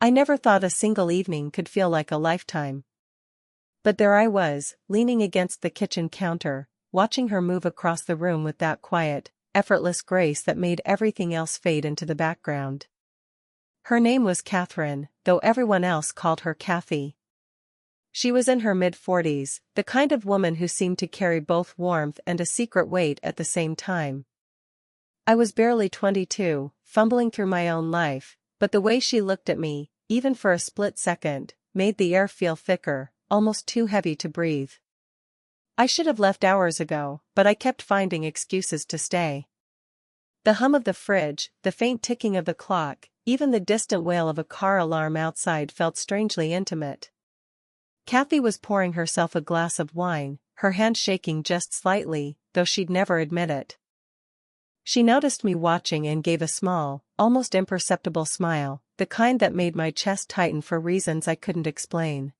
I never thought a single evening could feel like a lifetime. But there I was, leaning against the kitchen counter, watching her move across the room with that quiet, effortless grace that made everything else fade into the background. Her name was Catherine, though everyone else called her Kathy. She was in her mid-40s, the kind of woman who seemed to carry both warmth and a secret weight at the same time. I was barely 22, fumbling through my own life, but the way she looked at me, even for a split second, made the air feel thicker, almost too heavy to breathe. I should have left hours ago, but I kept finding excuses to stay. The hum of the fridge, the faint ticking of the clock, even the distant wail of a car alarm outside felt strangely intimate. Kathy was pouring herself a glass of wine, her hand shaking just slightly, though she'd never admit it. She noticed me watching and gave a small, almost imperceptible smile, the kind that made my chest tighten for reasons I couldn't explain.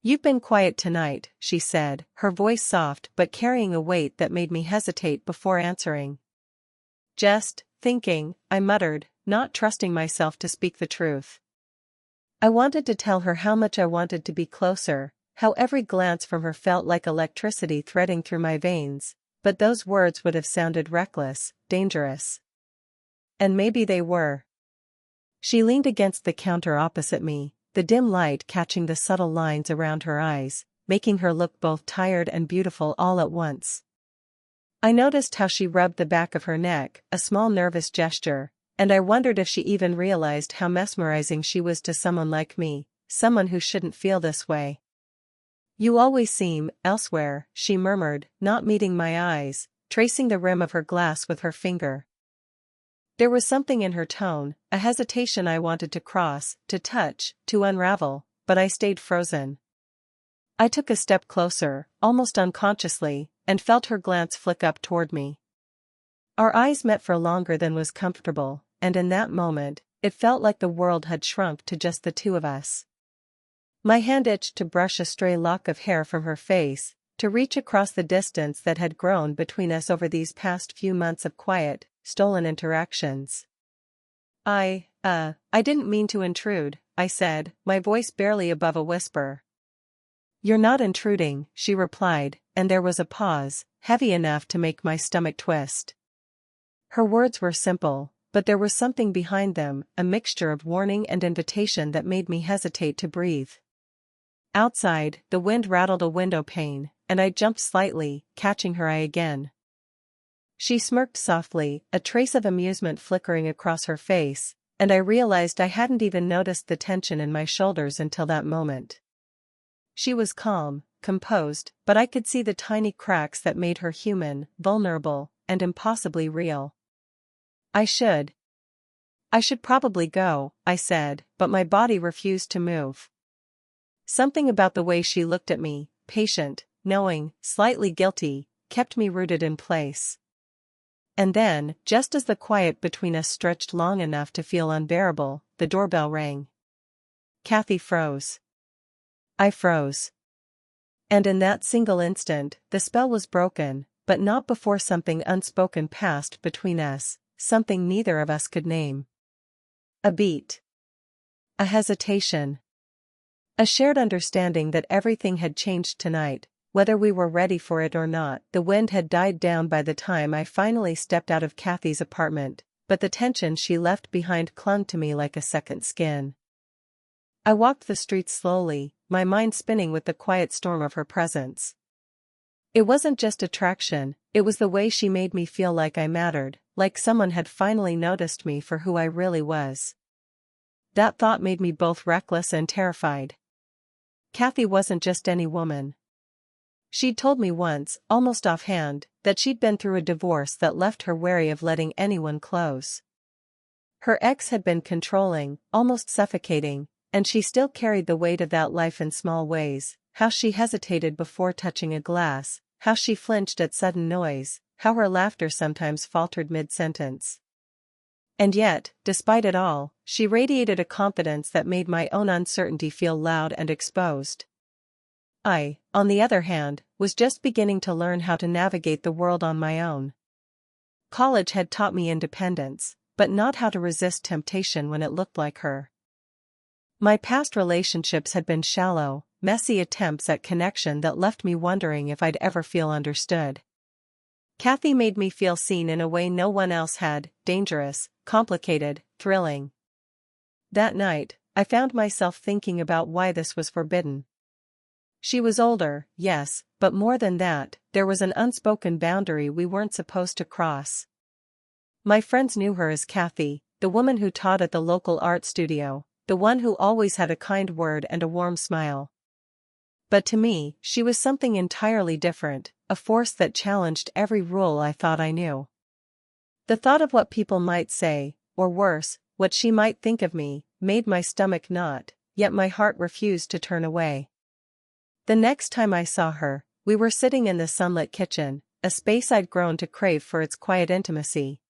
"You've been quiet tonight," she said, her voice soft but carrying a weight that made me hesitate before answering. "Just thinking," I muttered, not trusting myself to speak the truth. I wanted to tell her how much I wanted to be closer, how every glance from her felt like electricity threading through my veins, but those words would have sounded reckless, dangerous. And maybe they were. She leaned against the counter opposite me, the dim light catching the subtle lines around her eyes, making her look both tired and beautiful all at once. I noticed how she rubbed the back of her neck, a small nervous gesture, and I wondered if she even realized how mesmerizing she was to someone like me, someone who shouldn't feel this way. "You always seem elsewhere," she murmured, not meeting my eyes, tracing the rim of her glass with her finger. There was something in her tone, a hesitation I wanted to cross, to touch, to unravel, but I stayed frozen. I took a step closer, almost unconsciously, and felt her glance flick up toward me. Our eyes met for longer than was comfortable, and in that moment, it felt like the world had shrunk to just the two of us. My hand itched to brush a stray lock of hair from her face, to reach across the distance that had grown between us over these past few months of quiet, stolen interactions. I didn't mean to intrude," I said, my voice barely above a whisper. "You're not intruding," she replied, and there was a pause, heavy enough to make my stomach twist. Her words were simple, but there was something behind them, a mixture of warning and invitation that made me hesitate to breathe. Outside, the wind rattled a window pane, and I jumped slightly, catching her eye again. She smirked softly, a trace of amusement flickering across her face, and I realized I hadn't even noticed the tension in my shoulders until that moment. She was calm, composed, but I could see the tiny cracks that made her human, vulnerable, and impossibly real. I should probably go," I said, but my body refused to move. Something about the way she looked at me, patient, knowing, slightly guilty, kept me rooted in place. And then, just as the quiet between us stretched long enough to feel unbearable, the doorbell rang. Kathy froze. I froze. And in that single instant, the spell was broken, but not before something unspoken passed between us, something neither of us could name. A beat. A hesitation. A shared understanding that everything had changed tonight, whether we were ready for it or not. The wind had died down by the time I finally stepped out of Kathy's apartment, but the tension she left behind clung to me like a second skin. I walked the streets slowly, my mind spinning with the quiet storm of her presence. It wasn't just attraction, it was the way she made me feel like I mattered, like someone had finally noticed me for who I really was. That thought made me both reckless and terrified. Kathy wasn't just any woman. She'd told me once, almost offhand, that she'd been through a divorce that left her wary of letting anyone close. Her ex had been controlling, almost suffocating, and she still carried the weight of that life in small ways, how she hesitated before touching a glass, how she flinched at sudden noise, how her laughter sometimes faltered mid-sentence. And yet, despite it all, she radiated a confidence that made my own uncertainty feel loud and exposed. I, on the other hand, was just beginning to learn how to navigate the world on my own. College had taught me independence, but not how to resist temptation when it looked like her. My past relationships had been shallow, messy attempts at connection that left me wondering if I'd ever feel understood. Kathy made me feel seen in a way no one else had, dangerous, complicated, thrilling. That night, I found myself thinking about why this was forbidden. She was older, yes, but more than that, there was an unspoken boundary we weren't supposed to cross. My friends knew her as Kathy, the woman who taught at the local art studio, the one who always had a kind word and a warm smile. But to me, she was something entirely different, a force that challenged every rule I thought I knew. The thought of what people might say, or worse, what she might think of me, made my stomach knot, yet my heart refused to turn away. The next time I saw her, we were sitting in the sunlit kitchen, a space I'd grown to crave for its quiet intimacy.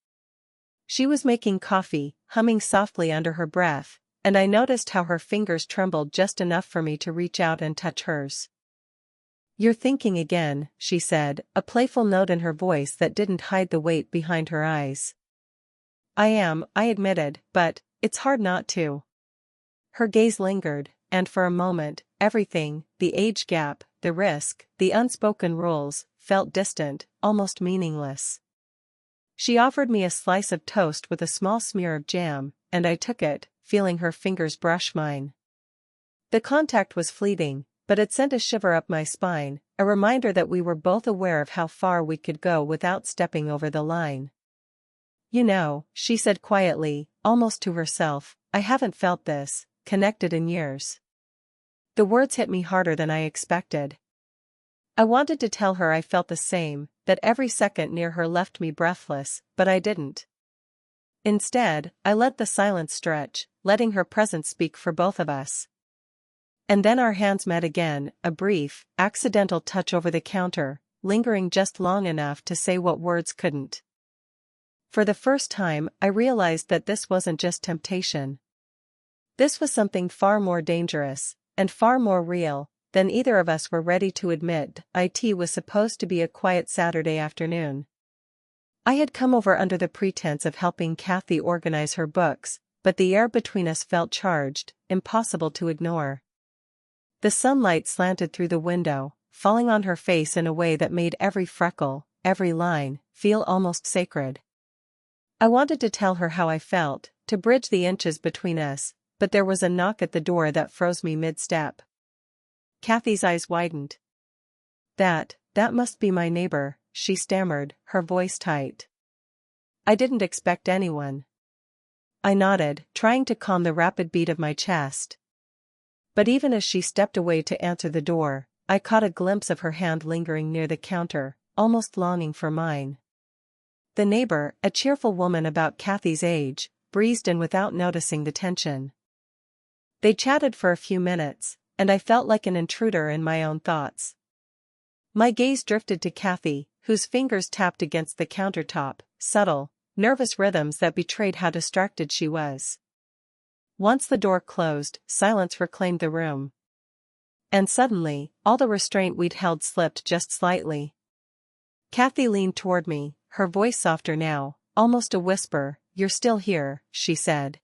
She was making coffee, humming softly under her breath, and I noticed how her fingers trembled just enough for me to reach out and touch hers. "You're thinking again," she said, a playful note in her voice that didn't hide the weight behind her eyes. "I am," I admitted, "but it's hard not to." Her gaze lingered, and for a moment, everything, the age gap, the risk, the unspoken rules, felt distant, almost meaningless. She offered me a slice of toast with a small smear of jam, and I took it, feeling her fingers brush mine. The contact was fleeting, but it sent a shiver up my spine, a reminder that we were both aware of how far we could go without stepping over the line. "You know," she said quietly, almost to herself, "I haven't felt this connected in years." The words hit me harder than I expected. I wanted to tell her I felt the same, that every second near her left me breathless, but I didn't. Instead, I let the silence stretch, letting her presence speak for both of us. And then our hands met again, a brief, accidental touch over the counter, lingering just long enough to say what words couldn't. For the first time, I realized that this wasn't just temptation. This was something far more dangerous, and far more real, than either of us were ready to admit. It was supposed to be a quiet Saturday afternoon. I had come over under the pretense of helping Kathy organize her books, but the air between us felt charged, impossible to ignore. The sunlight slanted through the window, falling on her face in a way that made every freckle, every line, feel almost sacred. I wanted to tell her how I felt, to bridge the inches between us, but there was a knock at the door that froze me mid-step. Kathy's eyes widened. That must be my neighbor," she stammered, her voice tight. "I didn't expect anyone." I nodded, trying to calm the rapid beat of my chest. But even as she stepped away to answer the door, I caught a glimpse of her hand lingering near the counter, almost longing for mine. The neighbor, a cheerful woman about Kathy's age, breezed in without noticing the tension. They chatted for a few minutes, and I felt like an intruder in my own thoughts. My gaze drifted to Kathy, whose fingers tapped against the countertop, subtle, nervous rhythms that betrayed how distracted she was. Once the door closed, silence reclaimed the room. And suddenly, all the restraint we'd held slipped just slightly. Kathy leaned toward me, her voice softer now, almost a whisper. "You're still here," she said.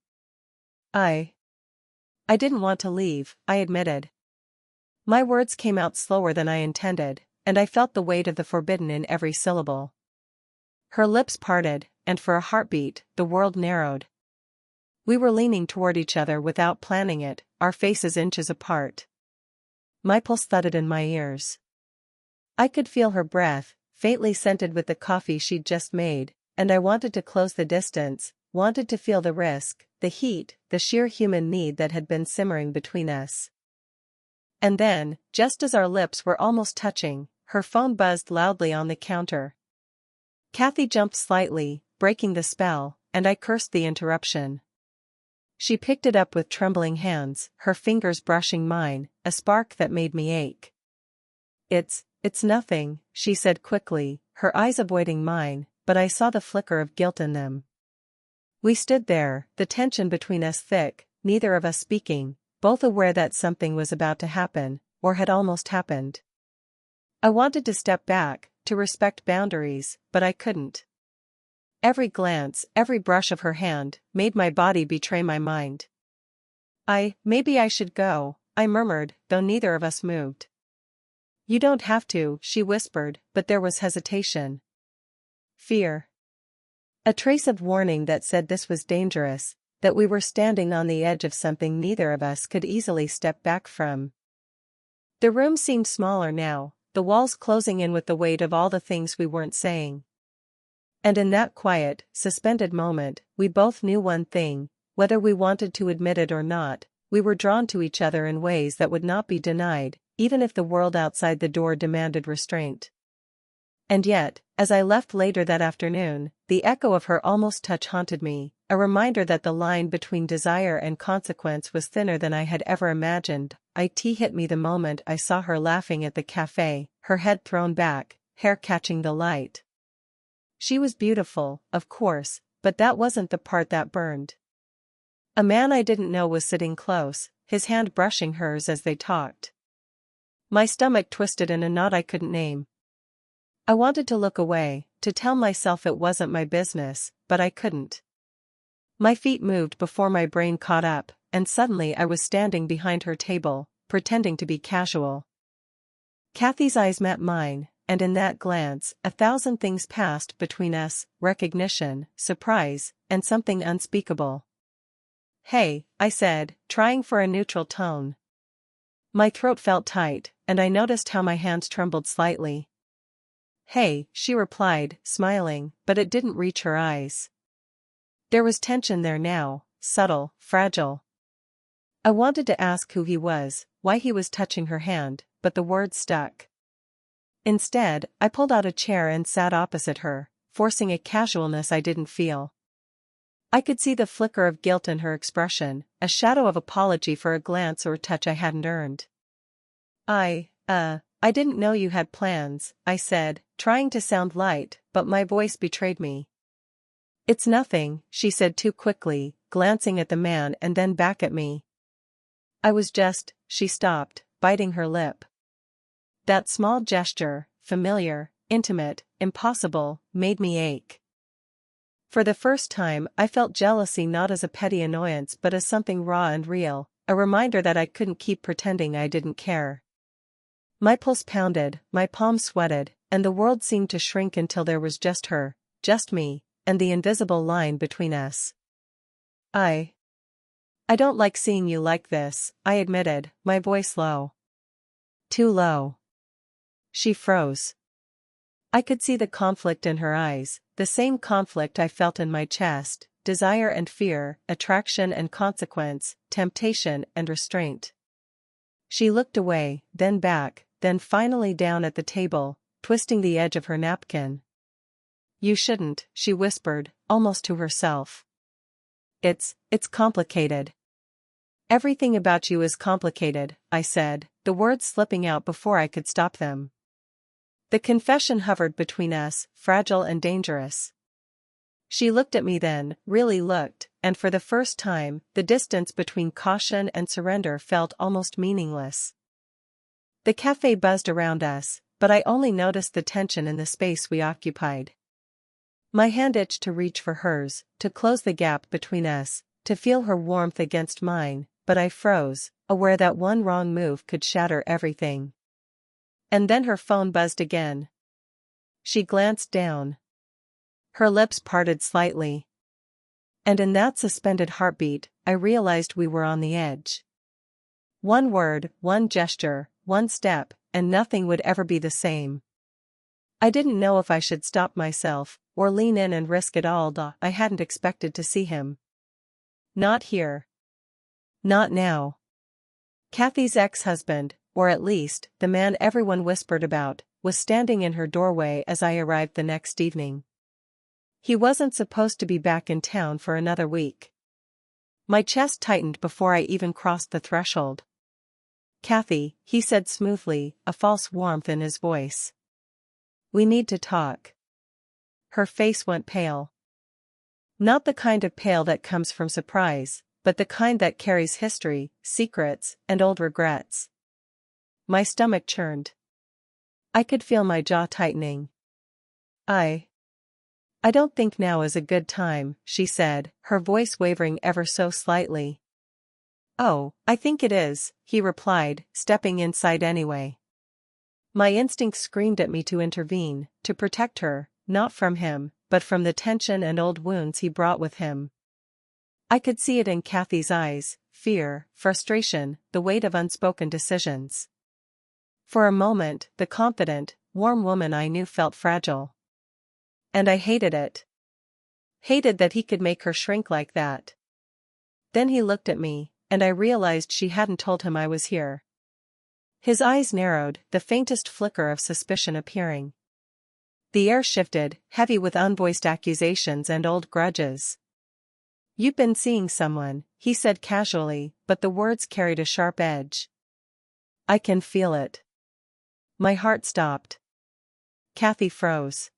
I didn't want to leave," I admitted. My words came out slower than I intended, and I felt the weight of the forbidden in every syllable. Her lips parted, and for a heartbeat, the world narrowed. We were leaning toward each other without planning it, our faces inches apart. My pulse thudded in my ears. I could feel her breath, faintly scented with the coffee she'd just made, and I wanted to close the distance, wanted to feel the risk, the heat, the sheer human need that had been simmering between us. And then, just as our lips were almost touching, her phone buzzed loudly on the counter. Kathy jumped slightly, breaking the spell, and I cursed the interruption. She picked it up with trembling hands, her fingers brushing mine, a spark that made me ache. It's nothing," she said quickly, her eyes avoiding mine, but I saw the flicker of guilt in them. We stood there, the tension between us thick, neither of us speaking, both aware that something was about to happen, or had almost happened. I wanted to step back, to respect boundaries, but I couldn't. Every glance, every brush of her hand, made my body betray my mind. Maybe I should go, I murmured, though neither of us moved. You don't have to, she whispered, but there was hesitation. Fear. A trace of warning that said this was dangerous, that we were standing on the edge of something neither of us could easily step back from. The room seemed smaller now, the walls closing in with the weight of all the things we weren't saying. And in that quiet, suspended moment, we both knew one thing, whether we wanted to admit it or not, we were drawn to each other in ways that would not be denied, even if the world outside the door demanded restraint. And yet, as I left later that afternoon, the echo of her almost touch haunted me, a reminder that the line between desire and consequence was thinner than I had ever imagined. It hit me the moment I saw her laughing at the cafe, her head thrown back, hair catching the light. She was beautiful, of course, but that wasn't the part that burned. A man I didn't know was sitting close, his hand brushing hers as they talked. My stomach twisted in a knot I couldn't name. I wanted to look away, to tell myself it wasn't my business, but I couldn't. My feet moved before my brain caught up, and suddenly I was standing behind her table, pretending to be casual. Kathy's eyes met mine, and in that glance, 1,000 things passed between us, recognition, surprise, and something unspeakable. Hey, I said, trying for a neutral tone. My throat felt tight, and I noticed how my hands trembled slightly. Hey, she replied, smiling, but it didn't reach her eyes. There was tension there now, subtle, fragile. I wanted to ask who he was, why he was touching her hand, but the words stuck. Instead, I pulled out a chair and sat opposite her, forcing a casualness I didn't feel. I could see the flicker of guilt in her expression, a shadow of apology for a glance or touch I hadn't earned. I didn't know you had plans, I said, trying to sound light, but my voice betrayed me. It's nothing, she said too quickly, glancing at the man and then back at me. She stopped, biting her lip. That small gesture, familiar, intimate, impossible, made me ache. For the first time, I felt jealousy not as a petty annoyance but as something raw and real, a reminder that I couldn't keep pretending I didn't care. My pulse pounded, my palms sweated, and the world seemed to shrink until there was just her, just me, and the invisible line between us. I don't like seeing you like this, I admitted, my voice low. Too low. She froze. I could see the conflict in her eyes, the same conflict I felt in my chest, desire and fear, attraction and consequence, temptation and restraint. She looked away, then back, then finally down at the table, twisting the edge of her napkin. You shouldn't, she whispered, almost to herself. It's complicated. Everything about you is complicated, I said, the words slipping out before I could stop them. The confession hovered between us, fragile and dangerous. She looked at me then, really looked, and for the first time, the distance between caution and surrender felt almost meaningless. The cafe buzzed around us, but I only noticed the tension in the space we occupied. My hand itched to reach for hers, to close the gap between us, to feel her warmth against mine, but I froze, aware that one wrong move could shatter everything. And then her phone buzzed again. She glanced down. Her lips parted slightly. And in that suspended heartbeat, I realized we were on the edge. One word, one gesture, one step, and nothing would ever be the same. I didn't know if I should stop myself, or lean in and risk it all. I hadn't expected to see him. Not here. Not now. Kathy's ex-husband, or at least, the man everyone whispered about, was standing in her doorway as I arrived the next evening. He wasn't supposed to be back in town for another week. My chest tightened before I even crossed the threshold. Kathy, he said smoothly, a false warmth in his voice. We need to talk. Her face went pale. Not the kind of pale that comes from surprise, but the kind that carries history, secrets, and old regrets. My stomach churned. I could feel my jaw tightening. I don't think now is a good time, she said, her voice wavering ever so slightly. "Oh, I think it is," he replied, stepping inside anyway. My instinct screamed at me to intervene, to protect her, not from him, but from the tension and old wounds he brought with him. I could see it in Kathy's eyes: fear, frustration, the weight of unspoken decisions. For a moment, the confident, warm woman I knew felt fragile. And I hated it. Hated that he could make her shrink like that. Then he looked at me, and I realized she hadn't told him I was here. His eyes narrowed, the faintest flicker of suspicion appearing. The air shifted, heavy with unvoiced accusations and old grudges. "You've been seeing someone," he said casually, but the words carried a sharp edge. "I can feel it." My heart stopped. Kathy froze.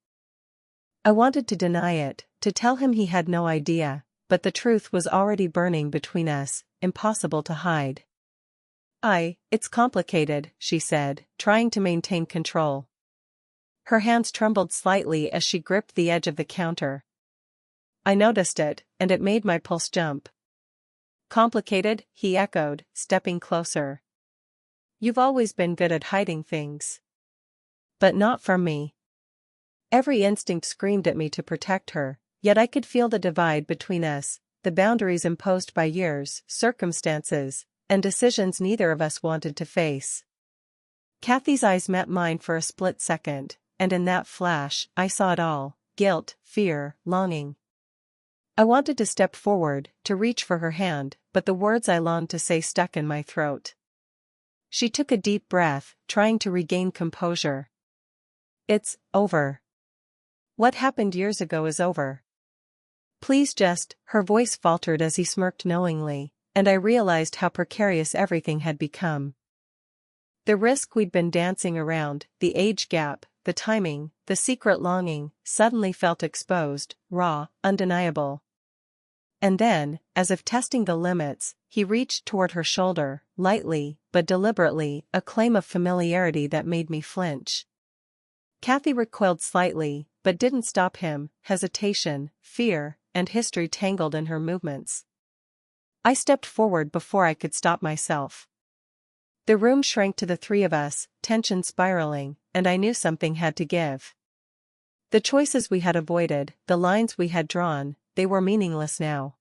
I wanted to deny it, to tell him he had no idea, but the truth was already burning between us, impossible to hide. It's complicated," she said, trying to maintain control. Her hands trembled slightly as she gripped the edge of the counter. I noticed it, and it made my pulse jump. "Complicated?" he echoed, stepping closer. "You've always been good at hiding things. But not from me." Every instinct screamed at me to protect her, yet I could feel the divide between us, the boundaries imposed by years, circumstances, and decisions neither of us wanted to face. Kathy's eyes met mine for a split second, and in that flash, I saw it all: guilt, fear, longing. I wanted to step forward, to reach for her hand, but the words I longed to say stuck in my throat. She took a deep breath, trying to regain composure. "It's over. What happened years ago is over. Please just," her voice faltered as he smirked knowingly, and I realized how precarious everything had become. The risk we'd been dancing around, the age gap, the timing, the secret longing, suddenly felt exposed, raw, undeniable. And then, as if testing the limits, he reached toward her shoulder, lightly, but deliberately, a claim of familiarity that made me flinch. Kathy recoiled slightly, but didn't stop him: hesitation, fear, and history tangled in her movements. I stepped forward before I could stop myself. The room shrank to the three of us, tension spiraling, and I knew something had to give. The choices we had avoided, the lines we had drawn, they were meaningless now.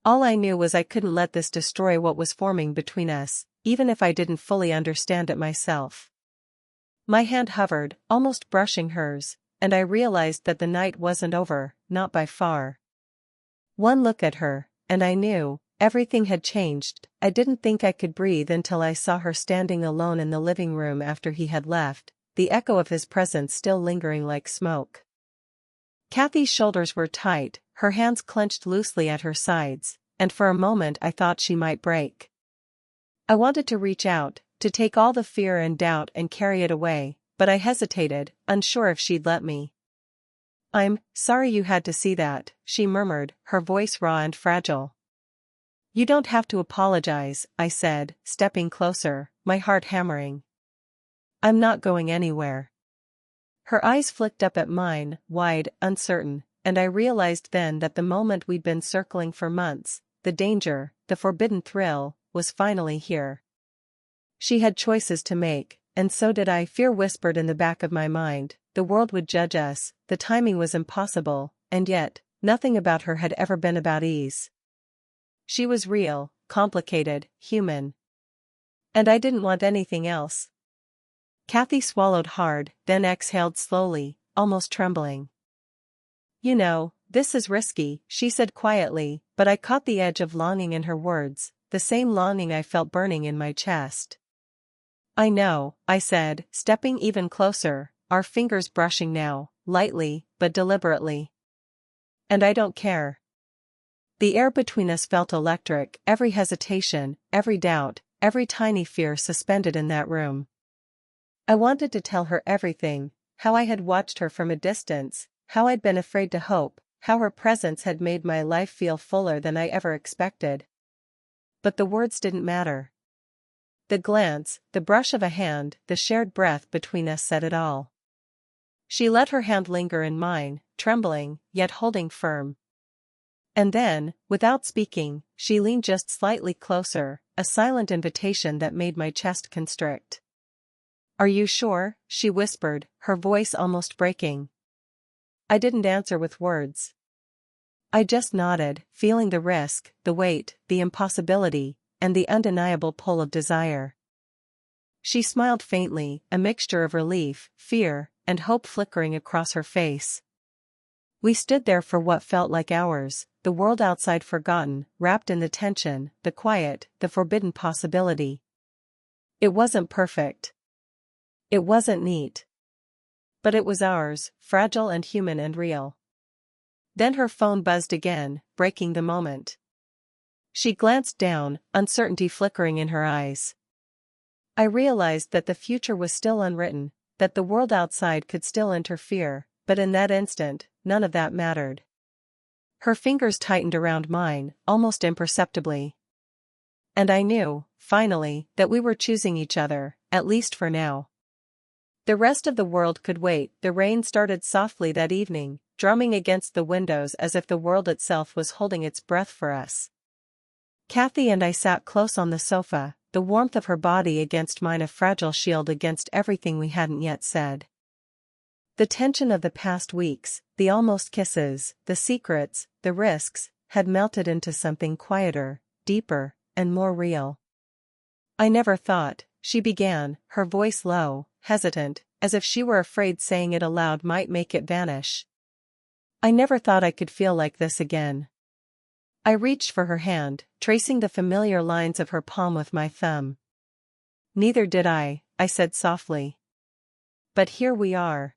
All I knew was I couldn't let this destroy what was forming between us, even if I didn't fully understand it myself. My hand hovered, almost brushing hers, and I realized that the night wasn't over, not by far. One look at her, and I knew everything had changed. I didn't think I could breathe until I saw her standing alone in the living room after he had left, the echo of his presence still lingering like smoke. Kathy's shoulders were tight, her hands clenched loosely at her sides, and for a moment I thought she might break. I wanted to reach out, to take all the fear and doubt and carry it away, but I hesitated, unsure if she'd let me. "I'm sorry you had to see that," she murmured, her voice raw and fragile. "You don't have to apologize," I said, stepping closer, my heart hammering. "I'm not going anywhere." Her eyes flicked up at mine, wide, uncertain, and I realized then that the moment we'd been circling for months, the danger, the forbidden thrill, was finally here. She had choices to make, and so did I. Fear whispered in the back of my mind: the world would judge us, the timing was impossible, and yet, nothing about her had ever been about ease. She was real, complicated, human. And I didn't want anything else. Kathy swallowed hard, then exhaled slowly, almost trembling. "You know, this is risky," she said quietly, but I caught the edge of longing in her words, the same longing I felt burning in my chest. "I know," I said, stepping even closer, our fingers brushing now, lightly, but deliberately. "And I don't care." The air between us felt electric, every hesitation, every doubt, every tiny fear suspended in that room. I wanted to tell her everything: how I had watched her from a distance, how I'd been afraid to hope, how her presence had made my life feel fuller than I ever expected. But the words didn't matter. The glance, the brush of a hand, the shared breath between us said it all. She let her hand linger in mine, trembling, yet holding firm. And then, without speaking, she leaned just slightly closer, a silent invitation that made my chest constrict. "Are you sure?" she whispered, her voice almost breaking. I didn't answer with words. I just nodded, feeling the risk, the weight, the impossibility, and the undeniable pull of desire. She smiled faintly, a mixture of relief, fear, and hope flickering across her face. We stood there for what felt like hours, the world outside forgotten, wrapped in the tension, the quiet, the forbidden possibility. It wasn't perfect. It wasn't neat. But it was ours, fragile and human and real. Then her phone buzzed again, breaking the moment. She glanced down, uncertainty flickering in her eyes. I realized that the future was still unwritten, that the world outside could still interfere, but in that instant, none of that mattered. Her fingers tightened around mine, almost imperceptibly. And I knew, finally, that we were choosing each other, at least for now. The rest of the world could wait. The rain started softly that evening, drumming against the windows as if the world itself was holding its breath for us. Kathy and I sat close on the sofa, the warmth of her body against mine a fragile shield against everything we hadn't yet said. The tension of the past weeks, the almost kisses, the secrets, the risks, had melted into something quieter, deeper, and more real. "I never thought," she began, her voice low, hesitant, as if she were afraid saying it aloud might make it vanish. "I never thought I could feel like this again." I reached for her hand, tracing the familiar lines of her palm with my thumb. "Neither did I said softly. "But here we are."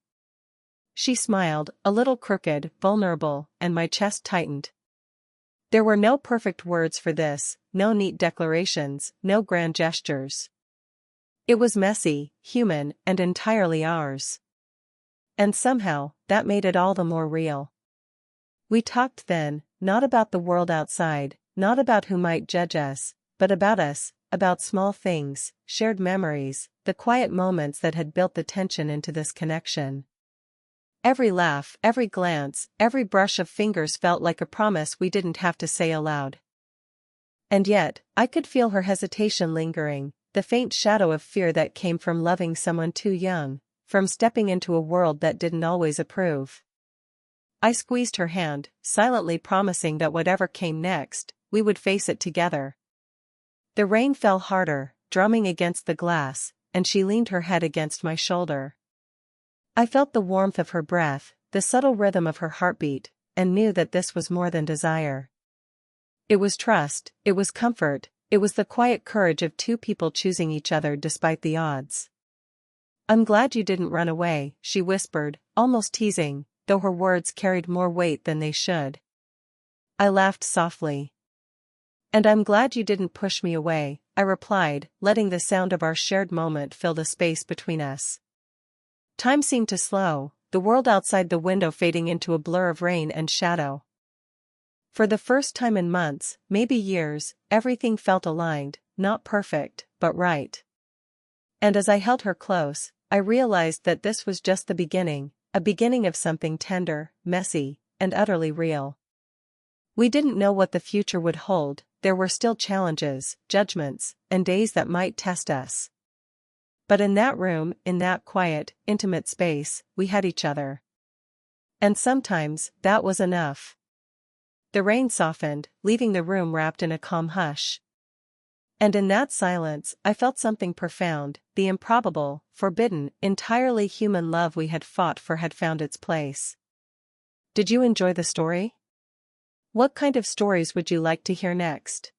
She smiled, a little crooked, vulnerable, and my chest tightened. There were no perfect words for this, no neat declarations, no grand gestures. It was messy, human, and entirely ours. And somehow, that made it all the more real. We talked then, not about the world outside, not about who might judge us, but about us, about small things, shared memories, the quiet moments that had built the tension into this connection. Every laugh, every glance, every brush of fingers felt like a promise we didn't have to say aloud. And yet, I could feel her hesitation lingering, the faint shadow of fear that came from loving someone too young, from stepping into a world that didn't always approve. I squeezed her hand, silently promising that whatever came next, we would face it together. The rain fell harder, drumming against the glass, and she leaned her head against my shoulder. I felt the warmth of her breath, the subtle rhythm of her heartbeat, and knew that this was more than desire. It was trust, it was comfort, it was the quiet courage of two people choosing each other despite the odds. "I'm glad you didn't run away," she whispered, almost teasing, though her words carried more weight than they should. I laughed softly. "And I'm glad you didn't push me away," I replied, letting the sound of our shared moment fill the space between us. Time seemed to slow, the world outside the window fading into a blur of rain and shadow. For the first time in months, maybe years, everything felt aligned, not perfect, but right. And as I held her close, I realized that this was just the beginning, a beginning of something tender, messy, and utterly real. We didn't know what the future would hold. There were still challenges, judgments, and days that might test us. But in that room, in that quiet, intimate space, we had each other. And sometimes, that was enough. The rain softened, leaving the room wrapped in a calm hush. And in that silence, I felt something profound, the improbable, forbidden, entirely human love we had fought for had found its place. Did you enjoy the story? What kind of stories would you like to hear next?